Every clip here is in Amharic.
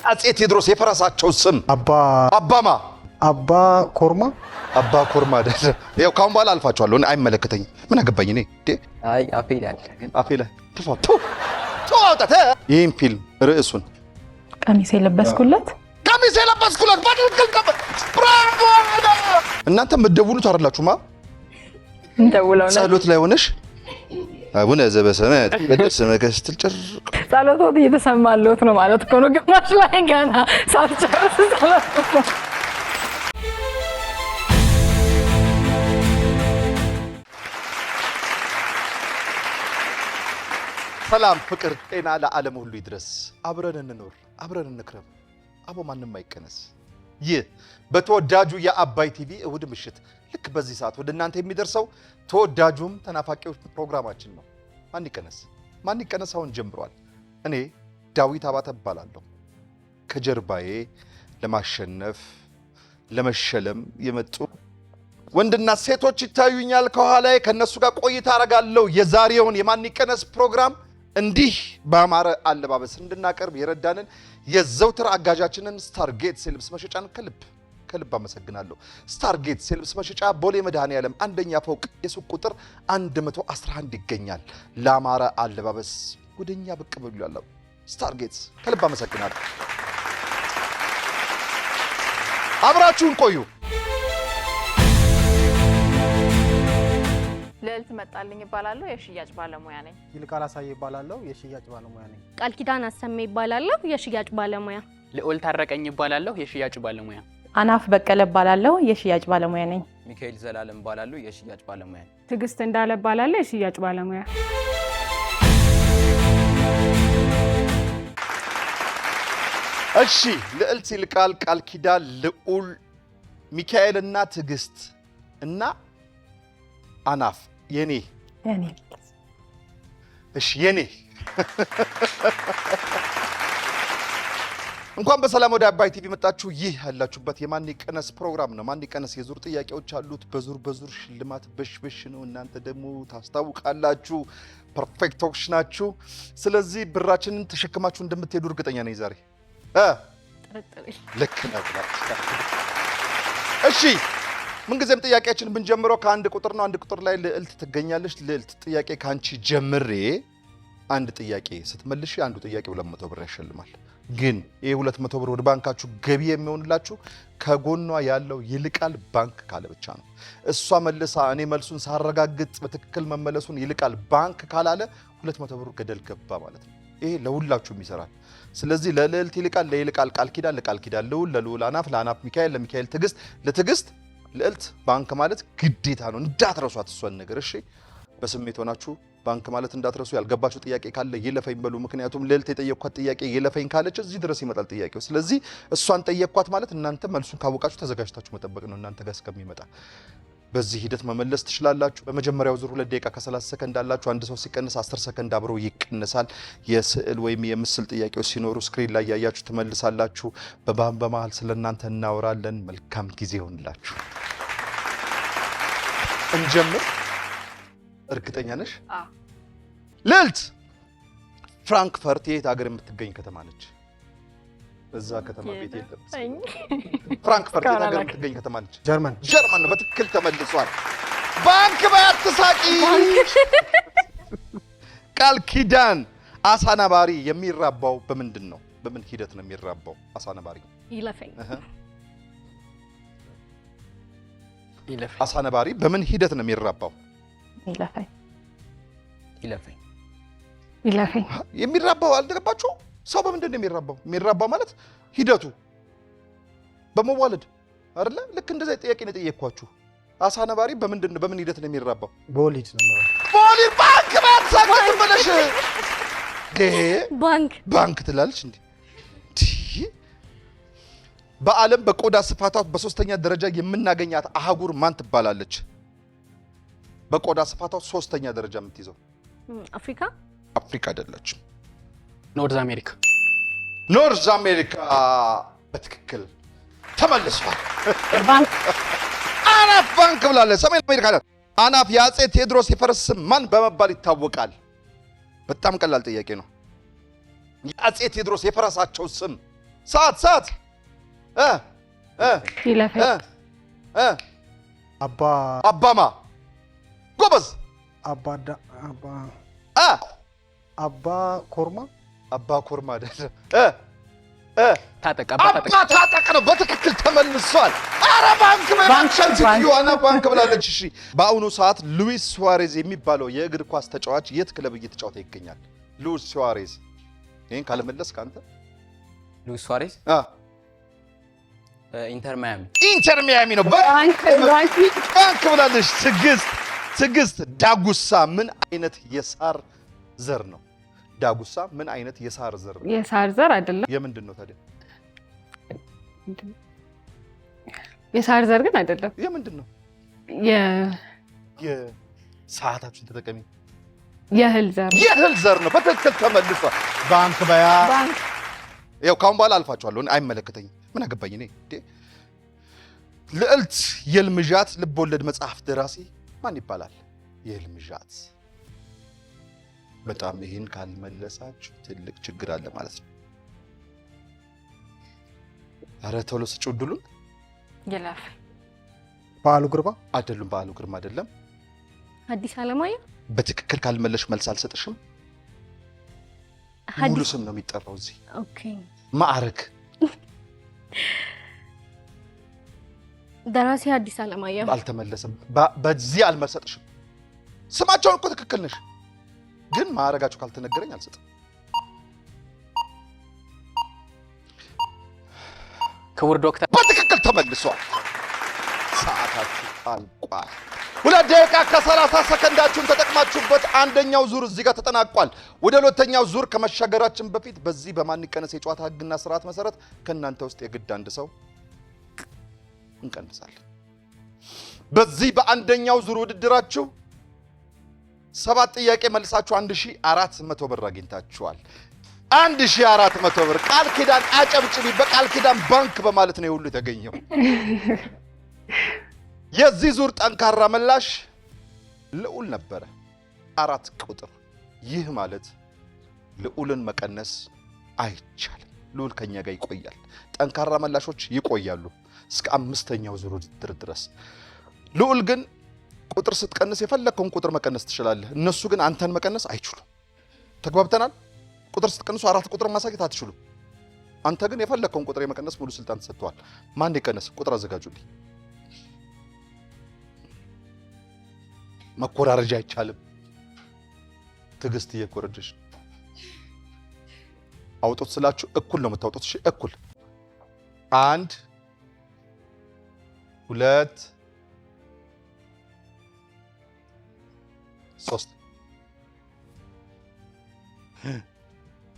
አጼ ቴዎድሮስ የፈረሳቸው ስም አባማ አባ ኮርማ አይደል? ያው ካሁን በኋላ አልፋቸዋለሁ። አይመለከተኝም። ምን አገባኝ እኔ አይ አፌ ላይ ተዋውጣተ ይህን ፊልም ርዕሱን ቀሚስ የለበስኩለት በትክክል ብራቮ! እናንተ የምትደውሉት አይደላችሁማ? እንደውለው ነው። ጸሎት ላይ ሆነሽ አቡነ ዘበሰማያት ቅዱስ ስምከ ስትል ጭር ጸሎት እየተሰማለት ነው ማለት ነው። ግማሽ ላይ ገና ሳትጨርስ ጸሎት ሰላም ፍቅር ጤና ለዓለም ሁሉ ይድረስ። አብረን እንኖር አብረን እንክረም። አቦ ማንም አይቀነስ። ይህ በተወዳጁ የአባይ ቲቪ እሁድ ምሽት ልክ በዚህ ሰዓት ወደ እናንተ የሚደርሰው ተወዳጁም ተናፋቂው ፕሮግራማችን ነው። ማን ይቀነስ አሁን ጀምሯል። እኔ ዳዊት አባተ እባላለሁ። ከጀርባዬ ለማሸነፍ ለመሸለም የመጡ ወንድና ሴቶች ይታዩኛል። ከኋላዬ ከነሱ ጋር ቆይታ አደርጋለሁ። የዛሬውን የማን ይቀነስ ፕሮግራም እንዲህ በአማረ አለባበስ እንድናቀርብ የረዳንን የዘውትር አጋዣችንን ስታርጌትስ የልብስ መሸጫን ከልብ አመሰግናለሁ። ስታርጌትስ የልብስ መሸጫ ቦሌ መድኃኔዓለም አንደኛ ፎቅ የሱቅ ቁጥር 111 ይገኛል። ለአማረ አለባበስ ወደኛ ብቅ ብሉ ያለው ስታርጌትስ ከልብ አመሰግናለሁ። አብራችሁን ቆዩ። ልዕልት መጣልኝ ይባላለሁ። የሽያጭ ባለሙያ ነኝ። ይልቃል አሳየ ይባላለሁ። የሽያጭ ባለሙያ ነኝ። ቃል ኪዳን አሰሜ ይባላለሁ። የሽያጭ ባለሙያ። ልዑል ታረቀኝ ይባላለሁ። የሽያጭ ባለሙያ። አናፍ በቀለ ይባላለሁ። የሽያጭ ባለሙያ ነኝ። ሚካኤል ዘላለም ይባላለሁ። የሽያጭ ባለሙያ። ትግስት እንዳለ ይባላለሁ። የሽያጭ ባለሙያ። እሺ ልዕልት ይልቃል፣ ቃል ኪዳን፣ ልዑል፣ ሚካኤልና ትግስት እና አናፍ የኔ እንኳን በሰላም ወደ አባይ ቲቪ መጣችሁ። ይህ ያላችሁበት የማን ይቀነስ ፕሮግራም ነው። ማን ይቀነስ የዙር ጥያቄዎች አሉት። በዙር ሽልማት በሽበሽ ነው። እናንተ ደግሞ ታስታውቃላችሁ፣ ፐርፌክቶች ናችሁ። ስለዚህ ብራችንን ተሸክማችሁ እንደምትሄዱ እርግጠኛ ነኝ ዛሬ ልክ ነው። እሺ ምንጊዜም ጥያቄያችን ብንጀምረው ከአንድ ቁጥር ነው። አንድ ቁጥር ላይ ልዕልት ትገኛለች። ልዕልት ጥያቄ ካንቺ ጀምሬ አንድ ጥያቄ ስትመልሺ አንዱ ጥያቄ 200 ብር ያሸልማል። ግን ይሄ 200 ብር ወደ ባንካችሁ ገቢ የሚሆንላችሁ ከጎኗ ያለው ይልቃል ባንክ ካለ ብቻ ነው። እሷ መልሳ እኔ መልሱን ሳረጋግጥ በትክክል መመለሱን ይልቃል ባንክ ካላለ 200 ብር ገደል ገባ ማለት ነው። ይሄ ለሁላችሁም ይሰራል። ስለዚህ ለልዕልት ይልቃል፣ ለይልቃል ቃል ኪዳን፣ ለቃል ኪዳን ልዑል፣ ለልዑል አናፍ፣ ለአናፍ ሚካኤል፣ ለሚካኤል ትግስት፣ ለትግስት ልዕልት ባንክ ማለት ግዴታ ነው። እንዳትረሷት እሷን ነገር። እሺ በስሜት ሆናችሁ ባንክ ማለት እንዳትረሱ። ያልገባችሁ ጥያቄ ካለ ይለፈኝ በሉ። ምክንያቱም ልዕልት የጠየቅኳት ጥያቄ ይለፈኝ ካለች እዚህ ድረስ ይመጣል ጥያቄው። ስለዚህ እሷን ጠየቅኳት ማለት እናንተ መልሱን ካወቃችሁ ተዘጋጅታችሁ መጠበቅ ነው እናንተ ጋር እስከሚመጣ። በዚህ ሂደት መመለስ ትችላላችሁ። በመጀመሪያው ዙር 2 ደቂቃ ከ30 ሰከንድ አላችሁ። አንድ ሰው ሲቀንስ 10 ሰከንድ አብሮ ይቀነሳል። የስዕል ወይም የምስል ጥያቄዎች ሲኖሩ ስክሪን ላይ ያያችሁ ትመልሳላችሁ። በመሃል ስለእናንተ እናወራለን። መልካም ጊዜ ይሆንላችሁ። እንጀምር። እርግጠኛ ነሽ? ልዕልት ፍራንክፈርት የት ሀገር የምትገኝ ከተማ ነች? እዛ ከተማ ቤት የለም። ፍራንክፈርት የት ሀገር የምትገኝ ከተማ ነች? ጀርመን ነው። በትክክል ተመልሷል። ባንክ ባትሳቂ። ቃል ኪዳን አሳ ነባሪ የሚራባው በምንድን ነው? በምን ሂደት ነው የሚራባው አሳ ነባሪ? ይለፈኝ። አሳ ነባሪ በምን ሂደት ነው የሚራባው? ይለፈኝ። የሚራባው አልተገባችሁ? ሰው በምንድን ነው የሚራባው? የሚራባው ማለት ሂደቱ በመዋለድ አይደለ? ልክ እንደዛ ጥያቄ ነው የጠየቅኳችሁ። አሳ ነባሪ በምን ሂደት ነው የሚራባው? በወሊድ ነው። በወሊድ። ባንክ ባትሳቀቅ ብለሽ ባንክ ትላለች እንዴ? በዓለም በቆዳ ስፋቷ በሶስተኛ ደረጃ የምናገኛት አህጉር ማን ትባላለች? በቆዳ ስፋቷ ሶስተኛ ደረጃ የምትይዘው አፍሪካ አይደለችም። ኖርዝ አሜሪካ በትክክል ተመልሷል። አናፍ ባንክ ብላለች። ሰሜን አሜሪካ ናት። አናፍ የአጼ ቴዎድሮስ የፈረስ ስም ማን በመባል ይታወቃል? በጣም ቀላል ጥያቄ ነው። የአጼ ቴዎድሮስ የፈረሳቸው ስም ሰዓት ይለፈኝ አባማ ጎበዝ አባ ኮርማ አባ ኮርማ አይደለም ታጠቅ ነው። በትክክል ተመልሷል። አረ ባንክ ባንክ ብላለች። እሺ በአሁኑ ሰዓት ሉዊስ ሱዋሬዝ የሚባለው የእግር ኳስ ተጫዋች የት ክለብ እየተጫወተ ይገኛል? ሉዊስ ሱዋሬዝ። ይሄን ካልመለስክ አንተ ሉዊስ ሱዋሬዝ ኢንተር ማያሚ ነው። ባንክ ብላለች። ትዕግስት ዳጉሳ ምን አይነት የሳር ዘር ነው? ዳጉሳ ምን አይነት የሳር ዘር ነው? የሳር ዘር አይደለም። የምንድን ነው ታዲያ? የሳር ዘር ግን አይደለም። የምንድን ነው? የሰዓታችን ተጠቀሚ። የእህል ዘር ነው። በትክክል ተመልሷል። ባንክ በያ ያው ካሁን በኋላ አልፋችኋለሁ። አይመለከተኝም። ምን አገባኝ እኔ። ልዕልት የልምዣት ልቦለድ መጽሐፍ ደራሲ ማን ይባላል? የልምዣት። በጣም ይሄን ካልመለሳችሁ ትልቅ ችግር አለ ማለት ነው። አረ ቶሎ ስጩ ድሉን። ይለፍ በዓሉ ግርማ አይደሉም። በዓሉ ግርማ አይደለም። ሐዲስ ዓለማየሁ በትክክል ካልመለሽ መልስ አልሰጥሽም። ሙሉ ስም ነው የሚጠራው እዚህ። ኦኬ ማዕረግ ደራሲ ሐዲስ ዓለማየሁ አልተመለሰም። በዚህ አልመሰጥሽም። ስማቸውን እኮ ትክክል ነሽ፣ ግን ማዕረጋቸው ካልተነገረኝ አልሰጥም። ክቡር ዶክተር በትክክል ተመልሷል። ሰዓታችሁ አልቋል። 2 ደቂቃ ከ30 ሰከንዳችሁን ተጠቅማችሁበት አንደኛው ዙር እዚህ ጋር ተጠናቋል። ወደ ሁለተኛው ዙር ከመሻገራችን በፊት በዚህ በማን ይቀነስ የጨዋታ ህግና ስርዓት መሰረት ከእናንተ ውስጥ የግድ አንድ ሰው እንቀንሳለን። በዚህ በአንደኛው ዙር ውድድራችሁ 7 ጥያቄ መልሳችሁ 1400 ብር አግኝታችኋል። 1400 ብር ቃል ኪዳን አጨብጭቢ። በቃል ኪዳን ባንክ በማለት ነው ሁሉ የተገኘው። የዚህ ዙር ጠንካራ ምላሽ ልዑል ነበረ፣ 4 ቁጥር። ይህ ማለት ልዑልን መቀነስ አይቻልም። ልዑል ከኛ ጋር ይቆያል። ጠንካራ ምላሾች ይቆያሉ እስከ 5ኛው ዙር ውድድር ድረስ። ልዑል ግን ቁጥር ስትቀንስ የፈለከውን ቁጥር መቀነስ ትችላለህ። እነሱ ግን አንተን መቀነስ አይችሉም። ተግባብተናል? ቁጥር ስትቀንሱ 4 ቁጥር ማሳየት አትችሉም። አንተ ግን የፈለከውን ቁጥር የመቀነስ ሙሉ ስልጣን ተሰጥቷል። ማን ይቀነስ? ቁጥር አዘጋጁልኝ። መኮራረጃ አይቻልም። ትዕግስት እየኮረጀሽ አውጡት ስላችሁ እኩል ነው የምታውጡት። እሺ እኩል 1 2 3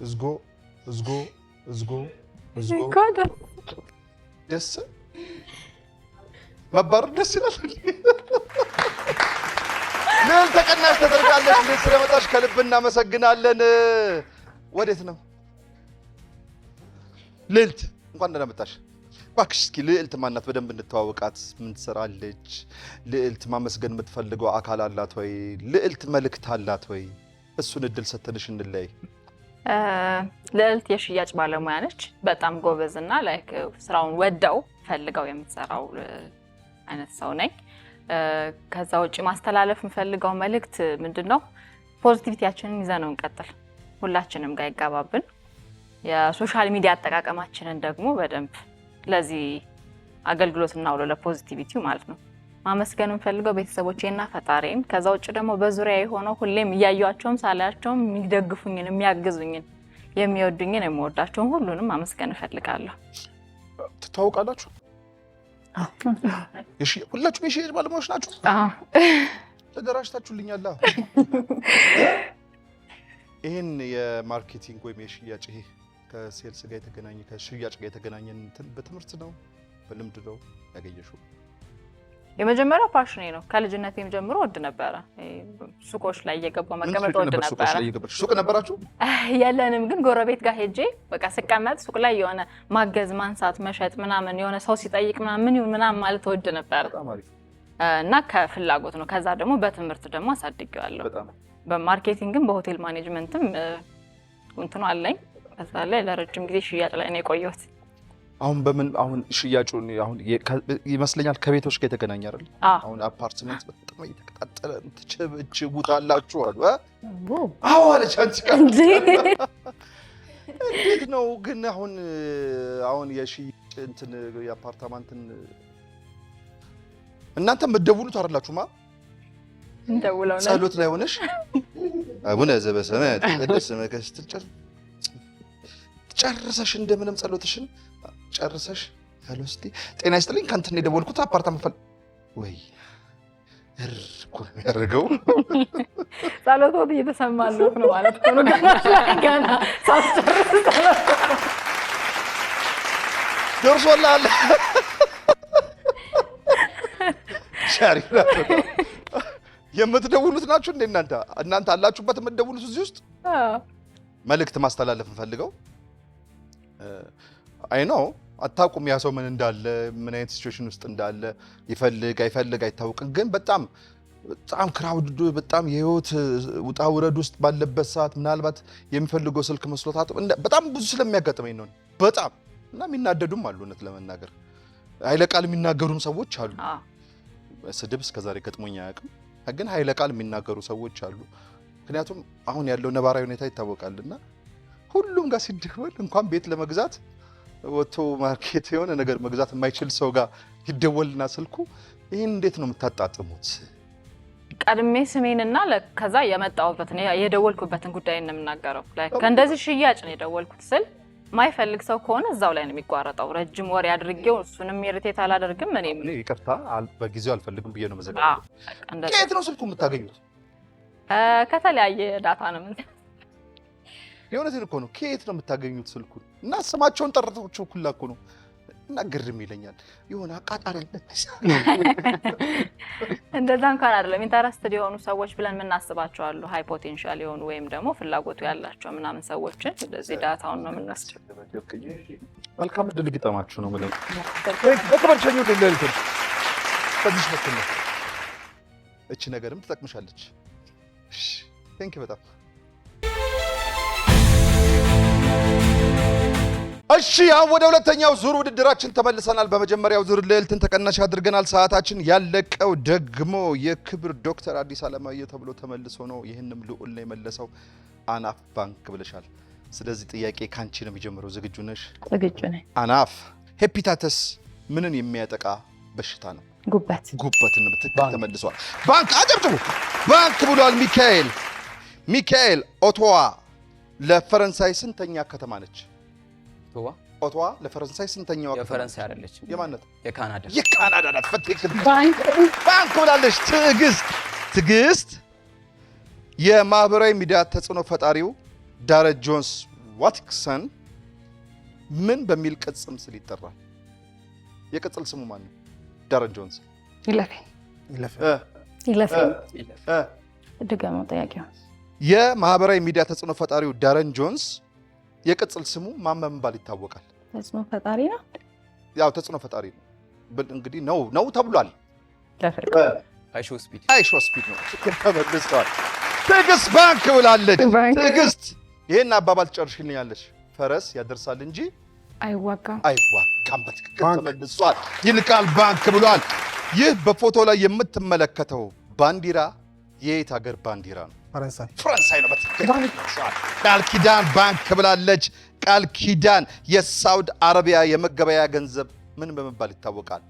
እዝጎ ደስ መባረር ደስ ይላል። ልዕልት ተቀናሽ ተደርጋለች። ልዕልት ስለመጣሽ ከልብ እናመሰግናለን። ወዴት ነው ልዕልት? እንኳን ደህና መጣሽ። እባክሽ እስኪ ልዕልት ማናት? በደንብ እንተዋወቃት። ምን ትሰራለች? ልዕልት ማመስገን የምትፈልገው አካል አላት ወይ? ልዕልት መልእክት አላት ወይ? እሱን እድል ሰተንሽ እንለይ። ልዕልት የሽያጭ ባለሙያ ነች። በጣም ጎበዝና ላይክ ስራውን ወደው ፈልገው የምትሰራው አይነት ሰው ነኝ። ከዛ ውጪ ማስተላለፍ የምፈልገው መልእክት ምንድነው? ፖዚቲቪቲያችንን ይዘነው እንቀጥል። ሁላችንም ጋር ይጋባብን። የሶሻል ሚዲያ አጠቃቀማችንን ደግሞ በደንብ ለዚህ አገልግሎት እናውለው፣ ለፖዚቲቪቲው ማለት ነው። ማመስገን የምፈልገው ቤተሰቦቼና ፈጣሪን። ከዛ ውጪ ደግሞ በዙሪያ የሆነው ሁሌም እያዩአቸውም ሳላያቸውም የሚደግፉኝን፣ የሚያግዙኝን፣ የሚወዱኝን፣ የሚወዳቸውን ሁሉንም ማመስገን እፈልጋለሁ። ትተዋወቃላችሁ? ሁላችሁም የሽያጭ ባለሙያዎች ናችሁ? ተደራጅታችሁልኛል። ይህን የማርኬቲንግ ወይም የሽያጭ ይሄ ከሴልስ ጋር የተገናኘ ከሽያጭ ጋር የተገናኘ እንትን በትምህርት ነው በልምድ ነው ያገኘሽው? የመጀመሪያው ፓሽኔ ነው። ከልጅነቴም ጀምሮ ወድ ነበረ። ሱቆች ላይ እየገባሁ መቀመጥ ወድ ነበረ። ሱቅ ነበራችሁ? የለንም፣ ግን ጎረቤት ጋር ሄጄ በቃ ስቀመጥ ሱቅ ላይ የሆነ ማገዝ፣ ማንሳት፣ መሸጥ ምናምን የሆነ ሰው ሲጠይቅ ምናምን ምናምን ማለት ወድ ነበረ እና ከፍላጎት ነው። ከዛ ደግሞ በትምህርት ደግሞ አሳድጌዋለሁ። በማርኬቲንግም በሆቴል ማኔጅመንትም እንትኑ አለኝ። ከዛ ላይ ለረጅም ጊዜ ሽያጭ ላይ ነው የቆየሁት። አሁን በምን አሁን ሽያጩን አሁን ይመስለኛል ከቤቶች ጋር የተገናኘ አይደል? አሁን አፓርትመንት በጣም እየተቀጣጠለ ትችቡታላችሁ አሉ። አዎ አለች አንቺ ጋር እንዴት ነው ግን አሁን የሽያጭ እንትን የአፓርትመንትን እናንተ መደውሉት አይደላችሁማ? እንደውለው ነው ጸሎት ላይ ሆነሽ አቡነ ዘበሰማያት ቅዱስ ስምከ ስትል ጨርሰሽ እንደምንም ጸሎትሽን ጨርሰሽ ሄሎ እስቲ ጤና ይስጥልኝ ካንተን የደወልኩት አፓርትመንት ወይ እርኩ ያደረገው ጸሎት እየተሰማለት ነው ማለት ነው። ገና ሳትጨርስ ደርሶላል። ሻሪራ የምትደውሉት ናችሁ እንዴ እናንተ አላችሁበት የምትደውሉት እዚህ ውስጥ? መልእክት ማስተላለፍ እንፈልገው አይ ነው አታውቁም ያ ሰው ምን እንዳለ ምን አይነት ሲቹዌሽን ውስጥ እንዳለ ይፈልግ አይታወቅም። ግን በጣም ክራውድ በጣም የህይወት ውጣ ውረድ ውስጥ ባለበት ሰዓት ምናልባት የሚፈልገው ስልክ መስሎታት በጣም ብዙ ስለሚያጋጥመኝ ነው በጣም እና የሚናደዱም አሉ። እውነት ለመናገር ኃይለ ቃል የሚናገሩም ሰዎች አሉ። ስድብ እስከዛሬ ገጥሞኝ አያውቅም። ግን ኃይለ ቃል የሚናገሩ ሰዎች አሉ። ምክንያቱም አሁን ያለው ነባራዊ ሁኔታ ይታወቃልና ሁሉም ጋር ሲደወል እንኳን ቤት ለመግዛት ወጥቶ ማርኬት የሆነ ነገር መግዛት የማይችል ሰው ጋር ይደወልና ስልኩ ይሄን እንዴት ነው የምታጣጥሙት? ቀድሜ ስሜንና ከዛ የመጣሁበትን የደወልኩበትን ጉዳይ እንምናገረው ከእንደዚህ ሽያጭ ነው የደወልኩት ስል ማይፈልግ ሰው ከሆነ እዛው ላይ ነው የሚቋረጠው። ረጅም ወሬ አድርጌው እሱንም ኢሪቴት አላደርግም። እኔም ይቅርታ በጊዜው አልፈልግም ብዬ ነው መዘጋው። ከየት ነው ስልኩ የምታገኙት? ከተለያየ ዳታ ነው የሆነትን እኮ ነው። ከየት ነው የምታገኙት ስልኩን? እና ስማቸውን ጠርታችሁ ሁላ እኮ ነው እና ግርም ይለኛል። የሆነ አቃጣሪ አለ እንደዛ እንኳን አይደለም። ኢንተረስትድ የሆኑ ሰዎች ብለን የምናስባቸው አሉ። ሃይ ፖቴንሻል የሆኑ ወይም ደግሞ ፍላጎቱ ያላቸው ምናምን ሰዎችን እንደዚህ ዳታውን ነው የምናስችል። መልካም ዕድል ግጠማችሁ ነው ማለት ነው። ተከበርቸኙ ደልልት በዚህ በኩል ነው። እቺ ነገርም ትጠቅምሻለች። እሺ ቴንክ ዩ በጣም እሺ። አሁን ወደ ሁለተኛው ዙር ውድድራችን ተመልሰናል። በመጀመሪያው ዙር ልዕልትን ተቀናሽ አድርገናል። ሰዓታችን ያለቀው ደግሞ የክብር ዶክተር አዲስ አለማየሁ ተብሎ ተመልሶ ነው። ይህንም ልዑል ነው የመለሰው። አናፍ ባንክ ብለሻል። ስለዚህ ጥያቄ ካንቺ ነው የሚጀምረው። ዝግጁ ነሽ? ዝግጁ ነኝ። አናፍ ሄፒታተስ ምንን የሚያጠቃ በሽታ ነው? ጉበትን በትክክል ተመልሷል። ባንክ አጨብጭቡ። ባንክ ብሏል ሚካኤል። ኦቶዋ ለፈረንሳይ ስንተኛ ከተማ ነች? ኦቶዋ ለፈረንሳይ ስንተኛው? የፈረንሳይ አይደለች። የማነት? የካናዳ ናት። ባንክ ብላለች። ትዕግስት የማህበራዊ ሚዲያ ተጽዕኖ ፈጣሪው ዳረን ጆንስ ዋትኪንሰን ምን በሚል ቅጽል ስም ይጠራል? የቅጽል ስሙ ማን ነው? ዳረን ጆንስ ድገመው ጥያቄው። የማህበራዊ ሚዲያ ተጽዕኖ ፈጣሪው ዳረን ጆንስ የቅጽል ስሙ ማን በመባል ይታወቃል? ተጽዕኖ ፈጣሪ ነው። ያው ተጽዕኖ ፈጣሪ ነው እንግዲህ ነው ተብሏል። አይሾ ስፒድ ነው። ተመልሰዋል። ትዕግስት ባንክ ብላለች። ትዕግስት ይሄን አባባል ትጨርሽልኛለሽ። ፈረስ ያደርሳል እንጂ አይዋጋም። በትክክል ተመልሷል። ይልቃል ባንክ ብሏል። ይህ በፎቶ ላይ የምትመለከተው ባንዲራ የየት ሀገር ባንዲራ ነው? ፈረንሳይ ነው። በትክክል ቃል ኪዳን ባንክ ብላለች። ቃል ኪዳን የሳውዲ አረቢያ የመገበያ ገንዘብ ምን በመባል ይታወቃል?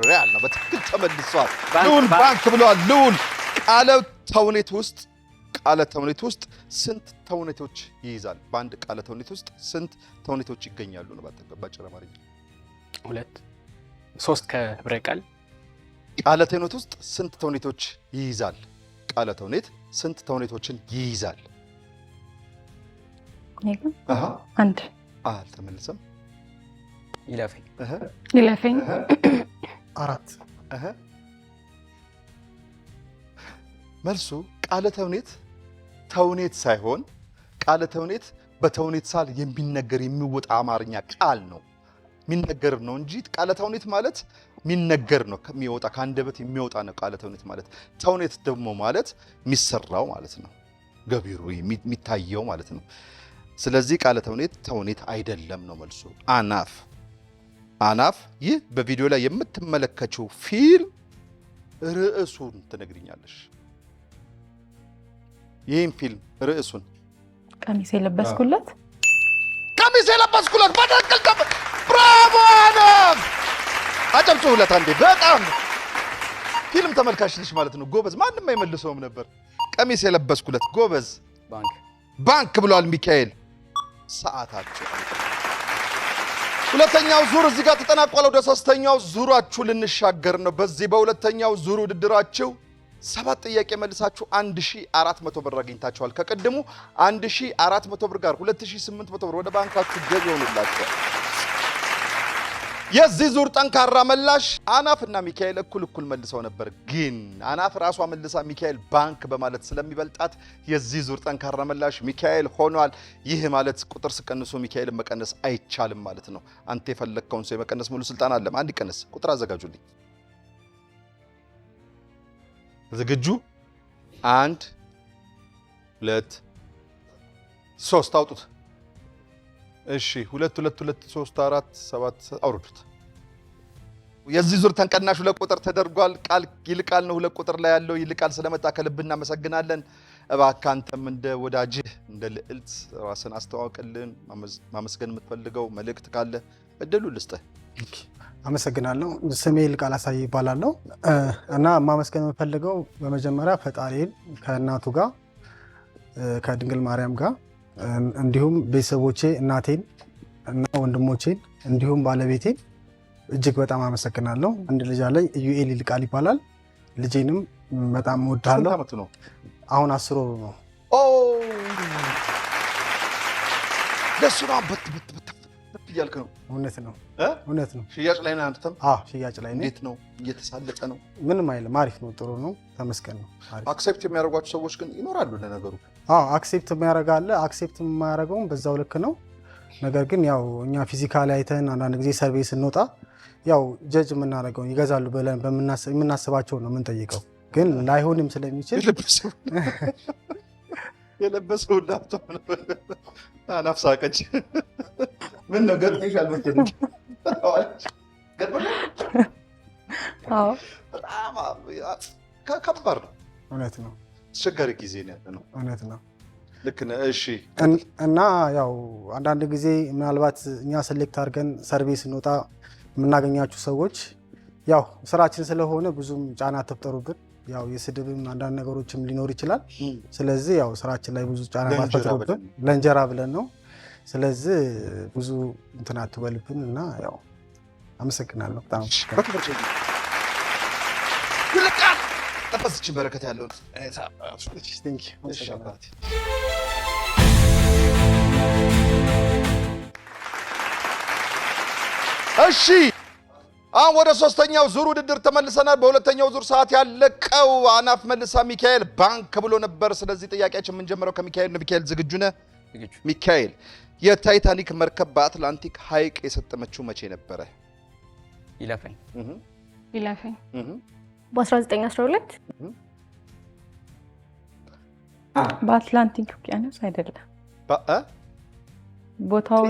ሪያል ነው። በትክክል ተመልሷል። ልዑል ባንክ ብሏል። ልዑል ቃለ ተውኔት ውስጥ ስንት ተውኔቶች ይይዛል? በአንድ ቃለ ተውኔት ውስጥ ስንት ተውኔቶች ይገኛሉ ነው? ባጭር አማርኛ 2 3 ከህብረ ቃል። ቃለ ተውኔት ውስጥ ስንት ተውኔቶች ይይዛል? ቃለ ተውኔት ስንት ተውኔቶችን ይይዛል? አንድ። አልተመለሰም። ይለፈኝ 4። መልሱ ቃለ ተውኔት ሳይሆን ቃለ ተውኔት በተውኔት ሳል የሚነገር የሚወጣ አማርኛ ቃል ነው። የሚነገር ነው እንጂ ቃለ ተውኔት ማለት የሚነገር ነው፣ ከሚወጣ ከአንደበት የሚወጣ ነው ቃለ ተውኔት ማለት። ተውኔት ደግሞ ማለት የሚሰራው ማለት ነው፣ ገቢሩ የሚታየው ማለት ነው። ስለዚህ ቃለ ተውኔት አይደለም ነው መልሱ። አናፍ ይህ በቪዲዮ ላይ የምትመለከችው ፊልም ርዕሱን ትነግሪኛለሽ። ይህም ፊልም ርዕሱን ቀሚስ የለበስኩለት በትክክል ብራቮ አናፍ! አጨብጭቡለት አንዴ። በጣም ፊልም ተመልካች ነሽ ማለት ነው። ጎበዝ። ማንም አይመልሰውም ነበር። ቀሚስ የለበስኩለት ጎበዝ። ባንክ ብሏል ሚካኤል። ሰዓታቸው ሁለተኛው ዙር እዚህ ጋር ተጠናቋል። ወደ ሶስተኛው ዙራችሁ ልንሻገር ነው። በዚህ በሁለተኛው ዙር ውድድራችሁ 7 ጥያቄ መልሳችሁ 1400 ብር አግኝታችኋል። ከቀድሙ 1400 ብር ጋር 2800 ብር ወደ ባንካችሁ ገቢ ሆኖላችኋል። የዚህ ዙር ጠንካራ መላሽ አናፍና ሚካኤል እኩል መልሰው ነበር። ግን አናፍ ራሷ መልሳ ሚካኤል ባንክ በማለት ስለሚበልጣት የዚህ ዙር ጠንካራ መላሽ ሚካኤል ሆኗል። ይህ ማለት ቁጥር ስቀንሱ ሚካኤልን መቀነስ አይቻልም ማለት ነው። አንተ የፈለግከውን ሰው የመቀነስ ሙሉ ስልጣን አለ። አንድ ይቀነስ። ቁጥር አዘጋጁልኝ። ዝግጁ? 1 2 3 አውጡት። እሺ 2 2 2 3 4 7 አውርዱት። የዚህ ዙር ተንቀናሽ 2 ቁጥር ተደርጓል። ቃል ይልቃል ነው 2 ቁጥር ላይ ያለው ይልቃል። ስለመጣ ከልብ እናመሰግናለን። እባክህ አንተም እንደ ወዳጅህ እንደ ልዕልት ራስን አስተዋውቅልን። ማመስገን የምትፈልገው መልእክት ካለ እድሉ ልስጥህ። አመሰግናለሁ። ስሜ ይልቃል አሳይ ይባላለሁ እና ማመስገን የምፈልገው በመጀመሪያ ፈጣሪን ከእናቱ ጋር ከድንግል ማርያም ጋር እንዲሁም ቤተሰቦቼ እናቴን እና ወንድሞቼን እንዲሁም ባለቤቴን እጅግ በጣም አመሰግናለሁ። አንድ ልጅ አለኝ፣ ኢዩኤል ይልቃል ይባላል። ልጄንም በጣም እወዳለሁ። ስንት ዓመቱ ነው? አሁን 10 ወሩ ነው። ኦ ለሱ ነው በት እያልክ ነው? እውነት ነው። ሽያጭ ላይ ነህ አንተም? ሽያጭ ላይ ነኝ። እንዴት ነው? እየተሳለጠ ነው? ምንም አይልም። አሪፍ ነው፣ ጥሩ ነው፣ ተመስገን ነው። አክሴፕት የሚያደርጓቸው ሰዎች ግን ይኖራሉ ለነገሩ። አክሴፕት የሚያደርጋለ፣ አክሴፕት የማያደርገውም በዛው ልክ ነው። ነገር ግን ያው እኛ ፊዚካሊ አይተን አንዳንድ ጊዜ ሰርቪስ ስንወጣ ያው ጀጅ የምናደርገው ይገዛሉ ብለን የምናስባቸው ነው የምንጠይቀው። ግን ላይሆንም ስለሚችል የለበሰው ላፕቶፕ ነው። አናፍ ሳቀች። ምን ነው ገጥሞሻል? ከባድ ነው። እውነት ነው። አስቸጋሪ ጊዜ ነው ያለ ነው። እውነት ነው። ልክ ነህ። እሺ። እና ያው አንዳንድ ጊዜ ምናልባት እኛ ሴሌክት አድርገን ሰርቪስ እንወጣ የምናገኛችሁ ሰዎች ያው ስራችን ስለሆነ ብዙም ጫና አትፍጠሩብን። ያው የስድብም አንዳንድ ነገሮችም ሊኖር ይችላል። ስለዚህ ያው ስራችን ላይ ብዙ ጫና ማትፈጥሩብን ለእንጀራ ብለን ነው። ስለዚህ ብዙ እንትን አትበልብን እና ያው አመሰግናለሁ በጣም ይልቃል። ተፈስችን በረከት ያለው እሺ። አሁን ወደ ሶስተኛው ዙር ውድድር ተመልሰናል። በሁለተኛው ዙር ሰዓት ያለቀው አናፍ መልሳ ሚካኤል ባንክ ብሎ ነበር። ስለዚህ ጥያቄያችን የምንጀምረው ከሚካኤል ነው። ሚካኤል ዝግጁ ነህ? ሚካኤል የታይታኒክ መርከብ በአትላንቲክ ሐይቅ የሰጠመችው መቼ ነበረ? ይለፈኝ በ1912 በአትላንቲክ ውቅያኖስ አይደለም። ቦታው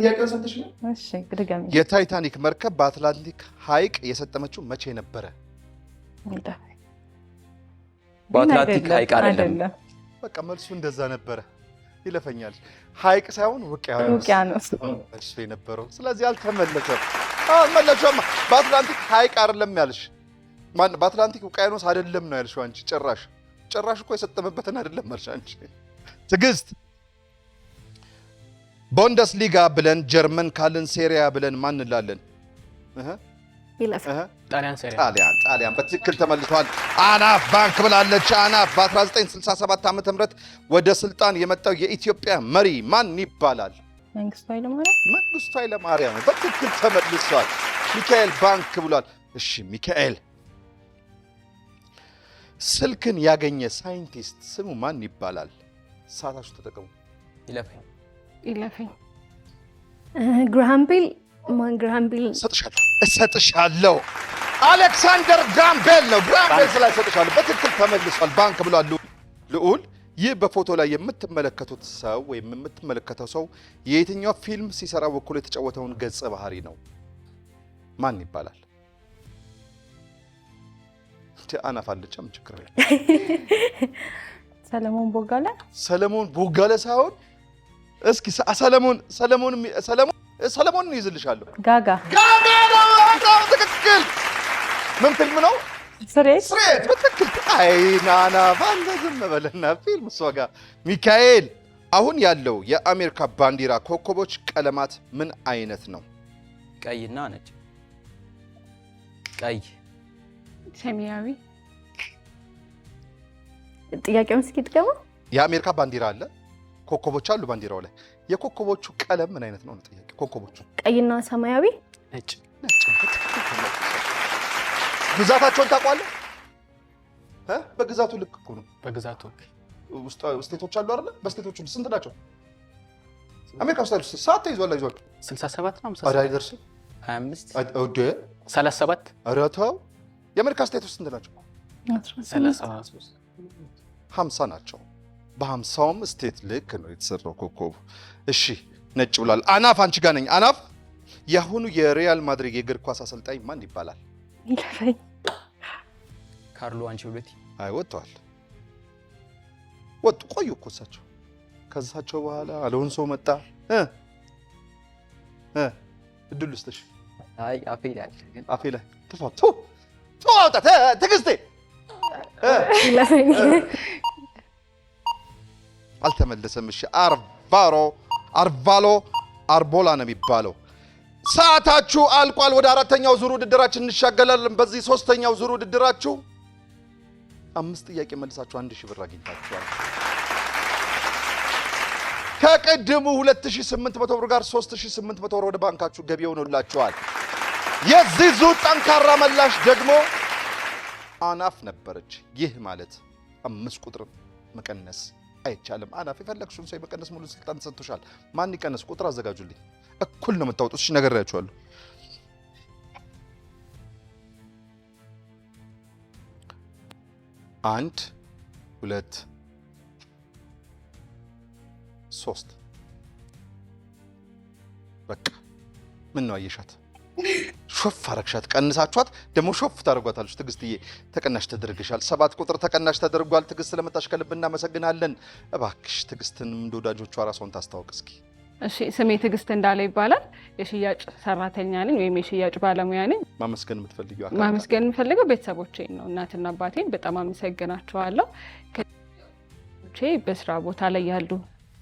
እሺ፣ ድጋሚ የታይታኒክ መርከብ በአትላንቲክ ሐይቅ የሰጠመችው መቼ ነበረ? በአትላንቲክ ሐይቅ አይደለም። በቃ መልሱ እንደዛ ነበረ። ይለፈኛል። ሐይቅ ሳይሆን ውቅያኖስ እሱ የነበረው። ስለዚህ አልተመለሰም። አልመለሰም። በአትላንቲክ ሐይቅ አይደለም ያልሽ። ማን በአትላንቲክ ውቅያኖስ አይደለም ነው ያልሽው አንቺ። ጭራሽ እኮ የሰጠመበትን አይደለም ማለት አንቺ። ትዕግስት ቡንደስሊጋ ብለን ጀርመን ካልን ሴሪያ ብለን ማን እንላለን? ጣሊያን በትክክል ተመልሷል። አናፍ ባንክ ብላለች። አናፍ በ1967 ዓ.ም ወደ ስልጣን የመጣው የኢትዮጵያ መሪ ማን ይባላል? መንግስቱ ኃይለማርያም በትክክል ተመልሷል። ሚካኤል ባንክ ብሏል። እሺ ሚካኤል ስልክን ያገኘ ሳይንቲስት ስሙ ማን ይባላል? ሰዓታችሁ ተጠቀሙ። ይለፈኝ ግራሃም ቤል እሰጥሻለሁ። አሌክሳንደር ግራሃም ቤል ነው። ግራሃም ቤል ስላልሰጥሻለሁ። በትክክል ተመልሷል። ባንክ ብሏል። ልዑል ይህ በፎቶ ላይ የምትመለከቱት ሰው ወይም የምትመለከተው ሰው የየትኛው ፊልም ሲሰራ በኩል የተጫወተውን ገጸ ባህሪ ነው? ማን ይባላል? አናፍ አለችም ችግር የለም። ሰለሞን ቦጋለ። ሰለሞን ቦጋለ ሳይሆን እስኪ ሰለሞንን ይዝልሻለሁ። ጋጋ ነው ትክክል። ምን ፊልም ነው? ስሬት በትክክል። አይናና ባለ ዝም በለና ፊልም እሷ ጋር ሚካኤል። አሁን ያለው የአሜሪካ ባንዲራ ኮከቦች ቀለማት ምን አይነት ነው? ቀይና ነጭ። ቀይ። ሰማያዊ። ጥያቄውን እስኪ ትገባ። የአሜሪካ ባንዲራ አለ፣ ኮከቦች አሉ ባንዲራው ላይ። የኮከቦቹ ቀለም ምን አይነት ነው? ጥያቄ። ኮከቦቹ ቀይና ሰማያዊ። ነጭ። ግዛታቸውን ታውቃለህ? በግዛቱ ልክ እኮ ነው። በግዛቱ ስቴቶች አሉ አይደል? በስቴቶቹ ስንት ናቸው? አሜሪካ ውስጥ ያሉት ሰዓት ተይዟል። አይዟል 67 ነው። 57 25 ወደ 37 አራታው የአሜሪካ ስቴቶች ስንት ናቸው? 33 50 ናቸው። በ50ም ስቴት ልክ ነው የተሰራው ኮከቡ። እሺ ነጭ ብሏል። አናፍ አንቺ ጋር ነኝ። አናፍ የአሁኑ የሪያል ማድሪድ የእግር ኳስ አሰልጣኝ ማን ይባላል? ይለፈኝ። ካርሎ አንቸሎቲ። አይ ወጥተዋል። ወጡ ቆዩ እኮ እሳቸው። ከዛቸው በኋላ አሎንሶ መጣ። እድል ውስጥሽ አይ አፌ ላይ ግን አፌ ላይ ተፋቱ ትግስቴ ይለፈኝ። አልተመለሰም። እሺ አርቫሎ አርቦላ ነው የሚባለው። ሰዓታችሁ አልቋል። ወደ አራተኛው ዙር ውድድራችን እንሻገላለን። በዚህ ሶስተኛው ዙር ውድድራችሁ 5 ጥያቄ መልሳችሁ 1000 ብር አግኝታችኋል። ከቀድሙ 2800 ብር ጋር 3800 ብር ወደ ባንካችሁ ገቢ ሆኖላችኋል። የዚህ ዙር ጠንካራ መላሽ ደግሞ አናፍ ነበረች። ይህ ማለት 5 ቁጥር መቀነስ አይቻልም። አናፍ የፈለግሽውን ሰው የመቀነስ ሙሉ ስልጣን ተሰጥቶሻል። ማን ይቀነስ? ቁጥር አዘጋጁልኝ። እኩል ነው የምታወጡት። እሺ ነግሬያችኋለሁ። 1 2 3 በቃ ምን ነው አየሻት? ሾፍ አረግሻት። ቀንሳችኋት ደግሞ ሾፍ ታደርጓታለች። ትግስትዬ ተቀናሽ ተደርገሻል። 7 ቁጥር ተቀናሽ ተደርጓል። ትግስት ስለመጣሽ ከልብ እናመሰግናለን። እባክሽ ትግስትንም እንደ ወዳጆቿ ራሷን ታስተዋውቅ እስኪ። እሺ ስሜ ትግስት እንዳለ ይባላል። የሽያጭ ሰራተኛ ነኝ ወይም የሽያጭ ባለሙያ ነኝ። ማመስገን የምትፈልጊው አካል? ማመስገን የምፈልገው ቤተሰቦቼን ነው። እናትና አባቴን በጣም አመሰግናቸዋለሁ። በስራ ቦታ ላይ ያሉ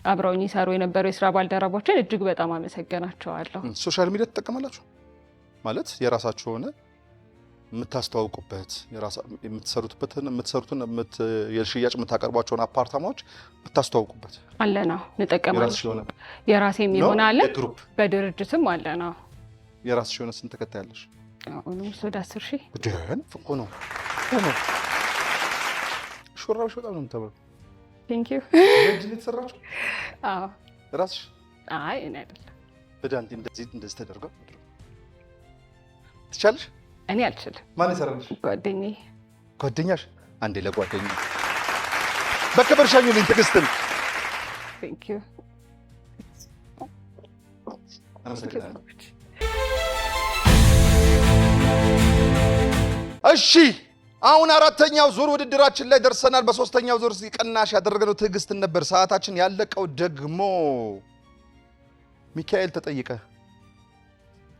አብረውኝ ይሰሩ የነበሩ የስራ ባልደረቦችን እጅግ በጣም አመሰግናቸዋለሁ። ሶሻል ሚዲያ ትጠቀማላችሁ? ማለት የራሳችሁ ሆነ የምታስተዋውቁበት የምትሰሩትን የሽያጭ የምታቀርቧቸውን አፓርታማዎች የምታስተዋውቁበት አለ ነው። እንጠቀማለን። የራሴም ይሆን አለ፣ በድርጅትም አለ ነው። የራስሽ የሆነ ስንት ተከታይ ያለሽ? ወደ 10,000 ደን ፍቆ ነው። ሹራብሽ በጣም ነው የምታምረው። ቴንክ ዩ። ለጅን የተሰራችሁ? አዎ ራስሽ? አይ እኔ አይደለም። በዳንቴ እንደዚህ ተደርገው ትቻለሽ? እኔ አልችልም። ማን ይሰራልሽ? ጓደኛዬ። ጓደኛሽ? አንዴ ለጓደኛ በክብር ሸኙልኝ ትግስትን። ቴንክ ዩ። አመሰግናለሁ። እሺ አሁን አራተኛው ዙር ውድድራችን ላይ ደርሰናል። በሶስተኛው ዙር ቅናሽ ያደረግነው ትዕግስትን ነበር። ሰዓታችን ያለቀው ደግሞ ሚካኤል ተጠይቀ